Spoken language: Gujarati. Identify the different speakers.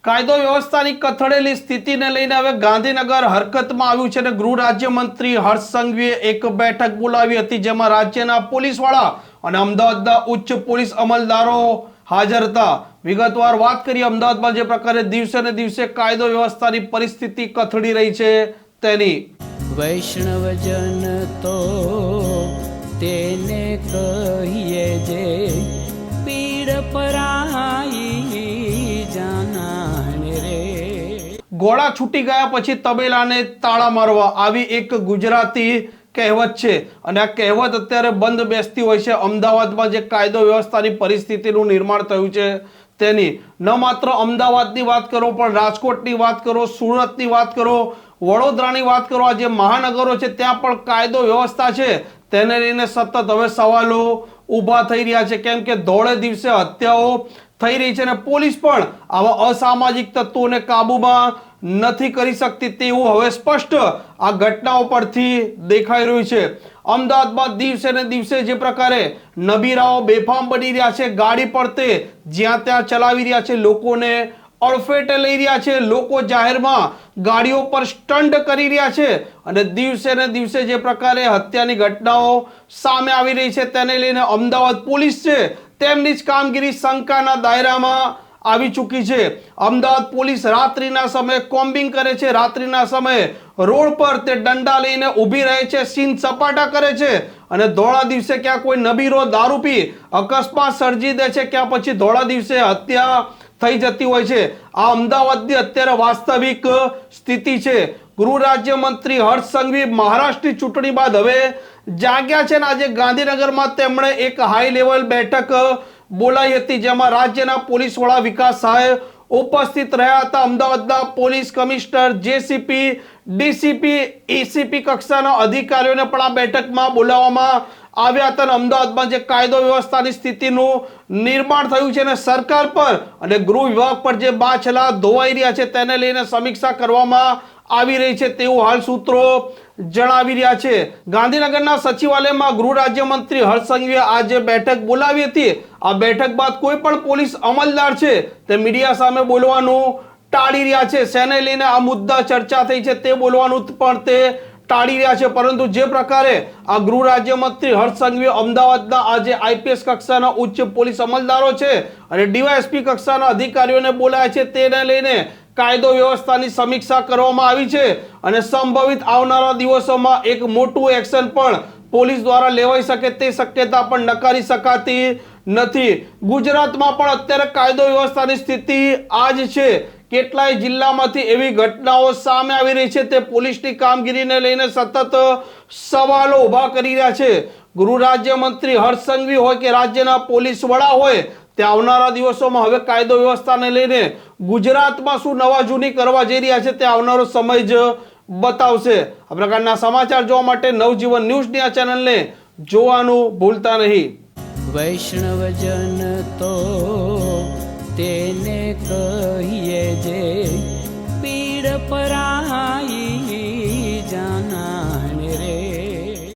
Speaker 1: કાયદો વ્યવસ્થાની કથળેલી સ્થિતિને લઈને હવે ગાંધીનગર હરકતમાં આવ્યું છે અને ગૃહ રાજ્યમંત્રી હર્ષ સંઘવીએ એક બેઠક બોલાવી હતી, જેમાં રાજ્યના પોલીસ વડા અને અમદાવાદના ઉચ્ચ પોલીસ અમલદારો હાજર હતા. વિગતવાર વાત કરીએ, અમદાવાદમાં જે પ્રકારે દિવસે ને દિવસે કાયદો વ્યવસ્થાની પરિસ્થિતિ કથળી રહી છે તેની.
Speaker 2: વૈષ્ણવજન તો તેને કહીએ જે પીડ પરાઈ જાનાને રે.
Speaker 1: ગોળા છૂટી ગયા પછી તબેલાને તાળા મારવા, આવી એક ગુજરાતી કહેવત છે અને આ કહેવત અત્યારે બંધ બેસતી હોય છે. અમદાવાદમાં જે કાયદો વ્યવસ્થાની પરિસ્થિતિનું નિર્માણ થયું છે તેની. ન માત્ર અમદાવાદની વાત કરો, પણ રાજકોટની વાત કરો, સુરતની વાત કરો, વડોદરાની વાત કરો, આ જે મહાનગરો છે ત્યાં પણ કાયદો વ્યવસ્થા છે તેને લઈને સતત હવે સવાલો ઊભા થઈ રહ્યા છે, કેમ કે ધોળે દિવસે હત્યાઓ થઈ રહી છે અને પોલીસ પણ આવા અસામાજિક તત્વોને કાબૂમાં નથી કરી શકતી તેવું હવે સ્પષ્ટ આ ઘટનાઓ પરથી દેખાઈ રહ્યું છે. અમદાવાદમાં દિવસે ને દિવસે જે પ્રકારે નબીરાઓ બેફામ બની રહ્યા છે, ગાડી પર તે જ્યાં ત્યાં ચલાવી રહ્યા છે, લોકોને અડફેટે લઈ રહ્યા છે, લોકો જાહેરમાં ગાડીઓ પર સ્ટન્ટ કરી રહ્યા છે અને દિવસે ને દિવસે જે પ્રકારે હત્યાની ઘટનાઓ સામે આવી રહી છે તેને લઈને અમદાવાદ પોલીસ છે તેમની જ કામગીરી શંકાના દાયરામાં આવી ચૂકી છે. અમદાવાદ પોલીસ રાત્રિના સમયે કોમ્બિંગ કરે છે, રાત્રિના સમયે રોડ પર તે દંડા લઈને ઊભી રહે છે, સીન સપાટા કરે છે અને ધોળા દિવસે ક્યાં કોઈ નબીરો દારૂ પી અકસ્માત સર્જી દે છે, ક્યાં પછી ધોળા દિવસે હત્યા થઈ જતી હોય છે. આ અમદાવાદની અત્યારે વાસ્તવિક સ્થિતિ છે. ગૃહ રાજ્યમંત્રી હર્ષ સંઘવી મહારાષ્ટ્રની ચૂંટણી બાદ હવે જાગ્યા છે અને આજે ગાંધીનગરમાં તેમણે એક હાઈ લેવલ બેઠક બોલાવી હતી, જેમાં રાજ્યના પોલીસ વડા વિકાસ સહાય ઉપસ્થિત રહ્યા હતા. અમદાવાદના police commissioner, JCP, DCP, ACP કક્ષાના અધિકારીઓને પણ આ બેઠકમાં બોલાવવામાં આવ્યા હતા. અમદાવાદમાં જે કાયદો વ્યવસ્થાની સ્થિતિનું નિર્માણ થયું છે અને સરકાર પર અને ગૃહ વિભાગ પર જે બાછલા ધોવાઈ રહ્યા છે તેને લઈને સમીક્ષા કરવામાં આવી રહી છે તેવું હાલ સૂત્રો જણાવી રહ્યા છે. ગાંધીનગરના સચિવાલયમાં ગૃહ રાજ્યમંત્રી હર્ષ સંઘવીએ આજે બેઠક બોલાવી હતી. આ બેઠક બાદ કોઈ પણ પોલીસ અમલદાર છે તે મીડિયા સામે બોલવાનું ટાળી રહ્યા છે. શેને લઈને આ મુદ્દા ચર્ચા થઈ છે તે બોલવાનું પણ તે ટાળી રહ્યા છે. પરંતુ જે પ્રકારે આ ગૃહ રાજ્યમંત્રી હર્ષ સંઘવીએ અમદાવાદના આજે આઈપીએસ કક્ષાના ઉચ્ચ પોલીસ અમલદારો છે અને ડીવાયએસપી કક્ષાના અધિકારીઓને બોલાયા છે તેને લઈને કાયદો વ્યવસ્થાની સમીક્ષા કરવામાં આવી છે અને સંભવિત આવનારા દિવસોમાં એક મોટું એક્શન પણ પોલીસ દ્વારા લેવાઈ શકે તે શક્યતા પણ નકારી શકાતી નથી. ગુજરાતમાં પણ અત્યારે કાયદો વ્યવસ્થાની સ્થિતિ આ જ છે. કેટલાય જિલ્લામાંથી એવી ઘટનાઓ સામે આવી રહી છે તે પોલીસની કામગીરીને લઈને સતત સવાલો ઊભા કરી રહ્યા છે. ગૃહ રાજ્યમંત્રી હર્ષ સંઘવી હોય કે રાજ્યના પોલીસ વડા હોય, તે આવનારા દિવસોમાં હવે કાયદો વ્યવસ્થાને લઈને ગુજરાતમાં શું નવા જૂની કરવા જઈ રહ્યા છે તે આવનારો સમય જ બતાવશે. આ પ્રકારના સમાચાર જોવા માટે નવજીવન ન્યૂઝની આ ચેનલને જોવાનું ભૂલતા નહીં.
Speaker 2: વૈષ્ણવજન તો તેને કહીએ જે